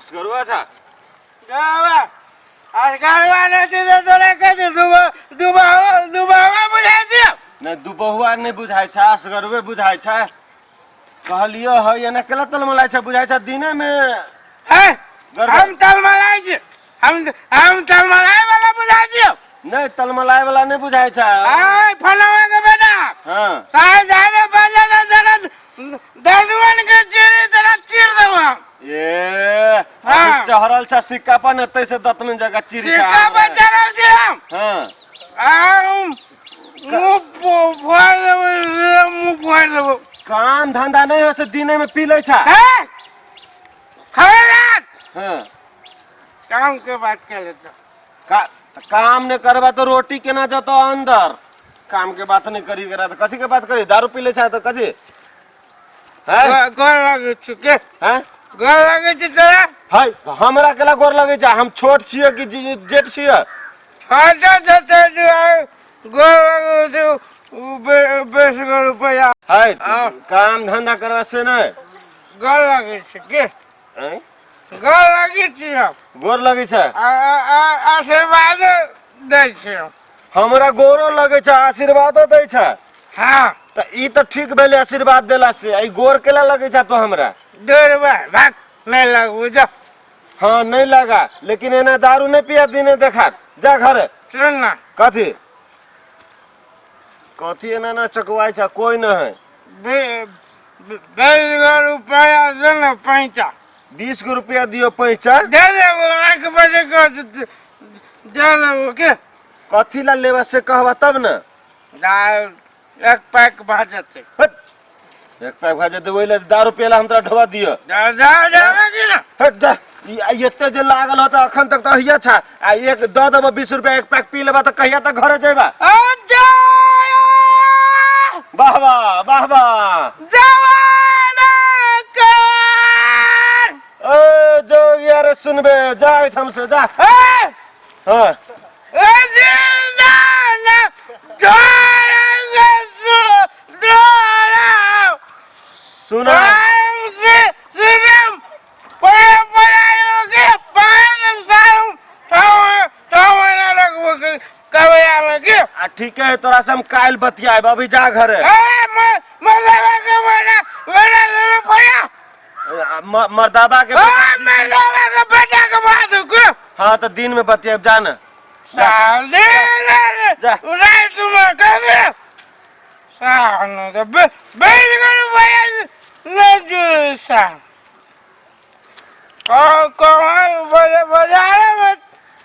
असगरुआ था जावा असगरुआ नहीं तो लेके दुबावा बुझाई दियो नहीं दुबहुआ नहीं बुझाई छा असगरुए बुझाई छा कहलियो है एना केला तलमलाई छा बुझाई छा दिने में है हम तलमलाई छी हम तलमलाई वाला बुझाई दियो नहीं तलमलाई वाला नहीं बुझाई छा आय फलवा के बेटा हां साहे ज्यादा बजा जरा दर्दवन के चीरी तरह चीर देबो ये हां चहरल छा सिक्का पर नते से दतन जगह चीरी छा सिक्का पर चढ़ल छी हम हां मुंह फोड़ देबो काम धंधा नहीं हो से दिने में पी ले छा है खबरदार हां काम के बात कर लेता काम ने करबा तो रोटी केना जतो अंदर काम के बात नहीं करी करा तो कथी के बात करी दारू पी ले छा तो कथी है गोर लगे छी के हैं गोर लगे छी तोरा हाय हमरा केला गोर लगे छा हम छोट छिए कि जेठ छिए छोटा जते जो गोर लगे छी 20 रुपया हाय काम धंधा करवा से नहीं गोर लगे छी के हैं गोर लगे छी गोर लगे छा आशीर्वाद दै छी हमरा गोरो लगे छा आशीर्वादो दै छा हां त ई तो ठीक भेले आशीर्वाद देला से आई गोर केला लगे छा तो हमरा डरबा भाग नहीं लगू जा हां नहीं लगा लेकिन एना दारू नहीं पिया दिने देखा जा घर सुन ना कथी कथी एना ना चकवाई छा कोई न है 20 रुपया दे ना पैसा 20 रुपया दियो पैसा दे दे वो आंख बजे को दे वो के कथी ला लेवा से कहवा तब न दाल एक पैक भाजते एक पैक भाजे दे ओइला दारू पियला हम तोरा ढवा दियो जा कि ना हट जा एते जे लागल होता अखन तक तो हिया छा आ एक द देबो 20 रुपया एक पैक पी लेबा त कहिया तक घरे जेबा जा वाह वाह जवान कर ए जो यार सुनबे जा हमसे जा हां ए जिंदा ना जोरेंगे सुना से सिर्फ पढ़ायोगे पागल सारू तो ना लगो कबया में के ठीक है तोरा से हम काल बतियाए अभी जा घरे मरदाबा के बेटा भैया मर्दाबा के मरदाबा के बेटा के बात को हां तो दिन में बतियाए जान साल दे उड़ाई तुम कर दे साल तो बेच करो भैया नहीं जुड़ सा बाजार में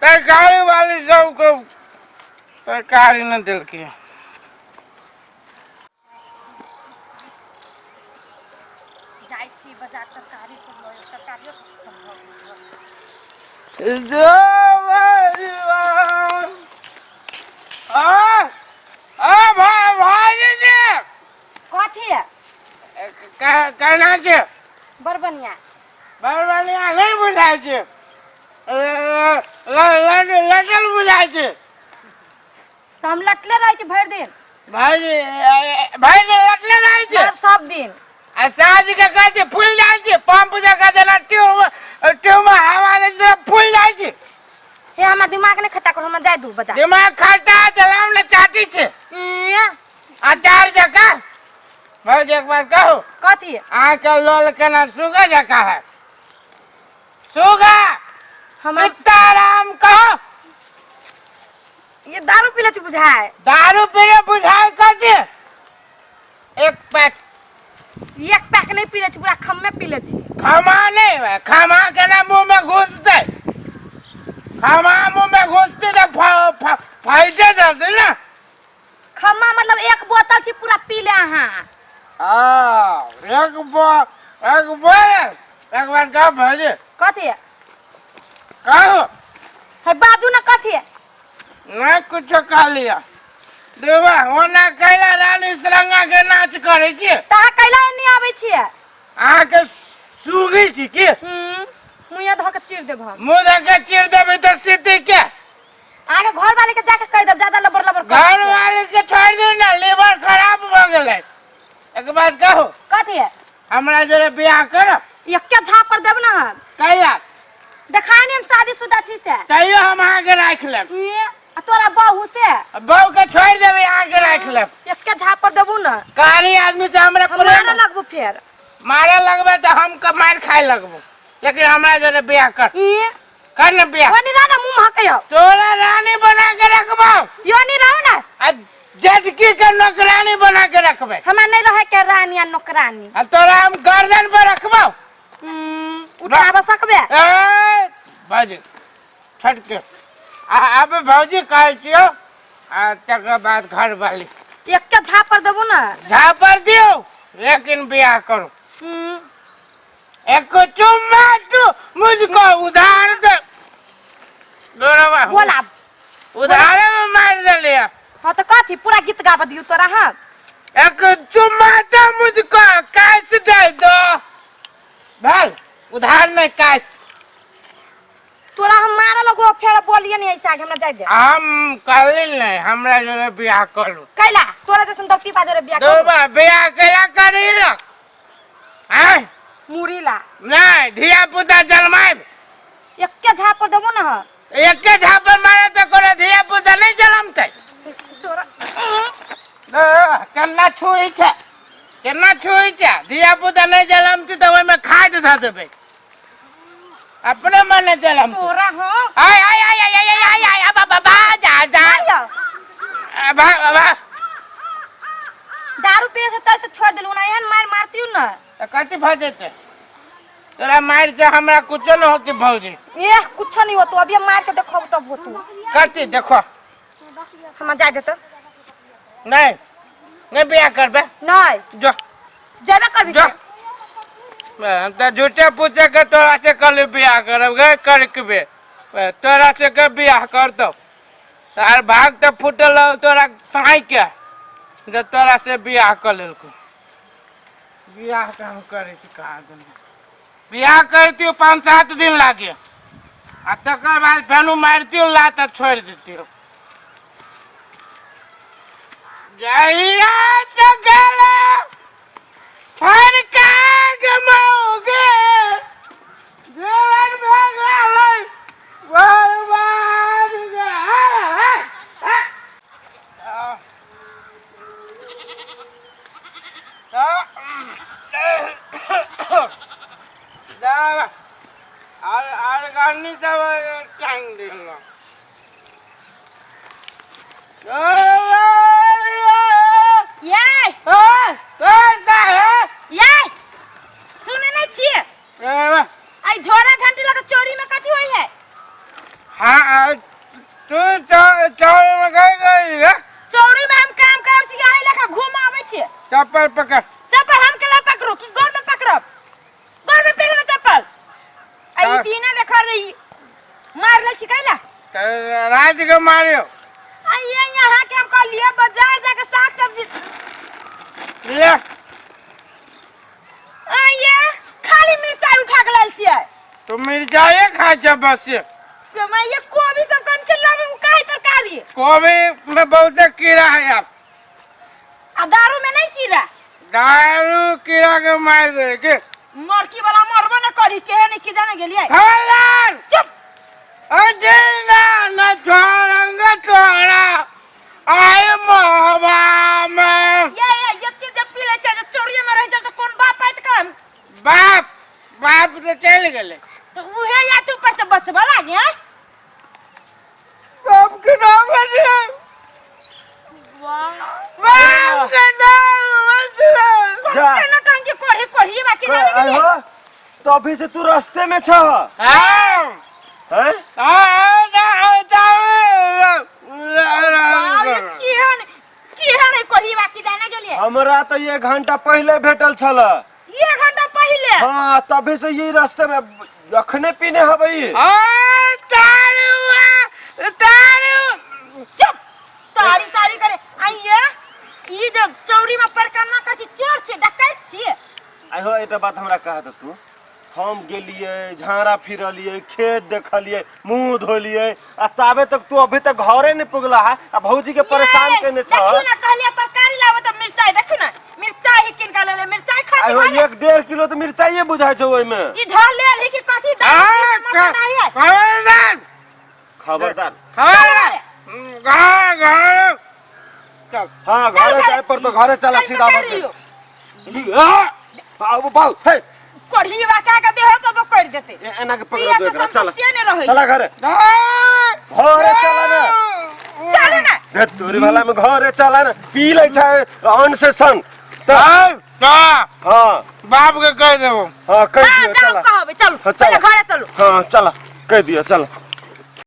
तरकारी वाली सबको तरकारी न दिल की कहना छे बरबनिया नहीं बुझाय छे लटल बुझाय छे तो हम लटले रहे छे भर दिन भाई लटले रहे छे सब दिन आ साँझ के कहते फूल जाय छे पंप जका जना ट्यूब में हवा ले से फूल जाय छे हे हमरा दिमाग ने खट्टा कर हम जाय दू बजा दिमाग खट्टा चलाम ने चाटी छे अचार जका भाई एक बात कहो कथी आके लोल केना सुगा जका है सुगा हम सीताराम कहो ये दारू पीले छे बुझाय दारू पीले बुझाय कथी एक पैक नहीं पीले छे पूरा खम्मे पीले छे खमा नहीं है खमा के ना मुंह में घुसते खमा मुंह में घुसते तो फाइटे जाते ना खम्मा मतलब एक बोतल छे पूरा पी ले अहां एक बार कहो भाजी कथी कहो है बाजू ना कथी नहीं कुछ कह लिया देवा होना कैला रानी सरंगा के नाच करे छी ता कैला नहीं आवे छी आ के सुगी छी की मुया धो के चीर देब हम मुंह धो के चीर देबे त सीधी के आगे घर वाले के जाके कह देब ज्यादा लबर लबर घर वाले के छोड़ दे ना लीवर खराब हो गेले एक बात कहो कथी हमरा जरे बियाह कर ये क्या झाप पर देब ना हम कैला देखाने हम शादीशुदा थी से तैयो हम आगे रख लेब ये आ तोरा बहू से बहू के छोड़ देबे आगे रख लेब एक के झापर देबू ना कारी आदमी से हमरा मारे प्रेम लगबू फिर मारे लगबे तो हम के मार खाए लगबो लेकिन हमरा जरे बियाह कर ये कर न बियाह वनी राना मुंह हकयो तोरा रानी बना के रखबो यो नहीं रहो ना आ जटकी के नौकरानी बना के रखबे हमरा नहीं रहे के रानी या नौकरानी आ तोरा हम गर्दन पर रखबो उठाबा सकबे ए भाजी छट के अब भौजी कहै छियो आ तकर बाद घर वाली एक के झापर देबू ना झापर दियो लेकिन बियाह करो एक चुम्मा तू मुझको उधार दे दोनों बोला उधार में मार दे लिया हाँ तो कथी पूरा गीत गाब दियो तोरा हम एक चुम्मा तो मुझको कैश दे दो भाई उधार नहीं कैश तोरा हम मारे लगो फिर बोलिए नहीं ऐसा आगे हमरा जाय दे हम करिल नहीं हमरा जो बियाह करू कैला तोरा जैसन दो पीपा जोरे बियाह दो बार बियाह कैला करिल हैं मुरीला नहीं धिया पुता जन्माए एक के झापर देबू ना एक के झापर मारे तो कोनो धिया पुता नहीं जन्मते तोरा केना छुई छे केना छुई छे धिया पुता नहीं जन्मती तो ओय में खाद ध देबे अपने मन जन्म तोरा हो आय आय आय आय आय आय आय बाबा जा जा बाबा दारू पिए से तैसे छोड़ देलू ना एहन मार मारती हूं ना तो कथी भ जेते तोरा मार से हमरा कुछ न होती भौजी ए कुछ नहीं हो तू अभी मार के देखो तब हो तू कथी देखो हम जा दे तो नहीं नहीं बियाह करबे नहीं जो जेबे करबी जो हम तो झूठे पूछे के तोरा से कल बियाह करब गे करके तोरा से के बियाह कर दो तार भाग तो फुटल हो तोरा सहाय के जब तोरा से बियाह कर लेलको बियाह का हम करे छी कहाँ दिन बियाह करती 5-7 दिन लागे आ तकर बाद फेनु मारती लात छोड़ देती जहिया से गेला फरका गमाओगे जीवन भगवान बर्बाद गानी सब टांग दिलो ये सुने नहीं छिए आई झोरा घंटी लगा चोरी में कथी होई है हाँ तू चौड़ी में गई है चोरी में हम काम कर छी यही लगा घूम आवे छी चप्पल पकड़ चप्पल हम केला पकड़ो कि गोर में पकड़ब गोर में पहले चप्पल आई दीना देखा दे मार ले छी कैला रात के मारियो आई यहाँ के हम कह लिए बाजार जाके साग सब्जी ले आइए खाली मिर्चाई उठा के लाल छियै तो मिर्चाई खा छ बस तो मैं ये कोबी सब कन चला में काहे तरकारी कोबी में बहुत कीड़ा है यार आ दारू में नहीं कीड़ा दारू कीड़ा के मार दे के मरकी वाला मरबो न करी के नहीं की जाने गेलिए हलाल चुप अजीना न छोड़ेंगे तोरा आए मोहबा में ये जब पी ले चाहे चोरिये में रह जा तो कौन बाप आइत काम बाप तो चल गेले तो उहे या तू ऊपर से बचबा लागे हैं बाप के नाम है बाप के नाम है कौन ना टांगे कोढ़ी बाकी जाने गेलिए तो अभी से तू रास्ते में छ हां हैं किहन कोढ़ी बाकी जाने गेलिए हमरा तो 1 घंटा पहले भेटल छल 1 घंटा पहले हाँ तभी से ये रास्ते में अखने पीने हबई चुप तारी करे आइए ई जब चौरी में परकन्ना कछि चोर छे डकैत छे आई हो एटा बात हमरा कहा त तू हम गेलिए झाड़ा फिरलिए खेत देखलिए मुंह धोलिए आ ताबे तक तू अभी तक घरे नहीं पुगला है आ भौजी के परेशान केने छ देखियो ना कहलिए तरकारी लावे त मिर्चाई देखियो ना मिर्चाई ही किन का ले मिर्चाई खा आई हो 1-1.5 किलो तो मिर्चाई बुझाय छ ओय में ई ढाल ले ही कि कथी पता नहीं है खबरदार खबरदार खबरदार घर हाँ घरे जाए पर तो घरे चला सीधा बाबू हे कोढ़ी वाका का देह पर कर देते एना के पकड़ दो एकरा चला ने रहे चला घरे घरे चला ना चल ना दे तोरी वाला में घरे चला ना पी ले छै अन से सन हाँ बाप के कह देबो हाँ कह हां दियो चलो चला कहबे चलो हाँ, चलो। पहले घरे चलो हाँ चला कह दियो चला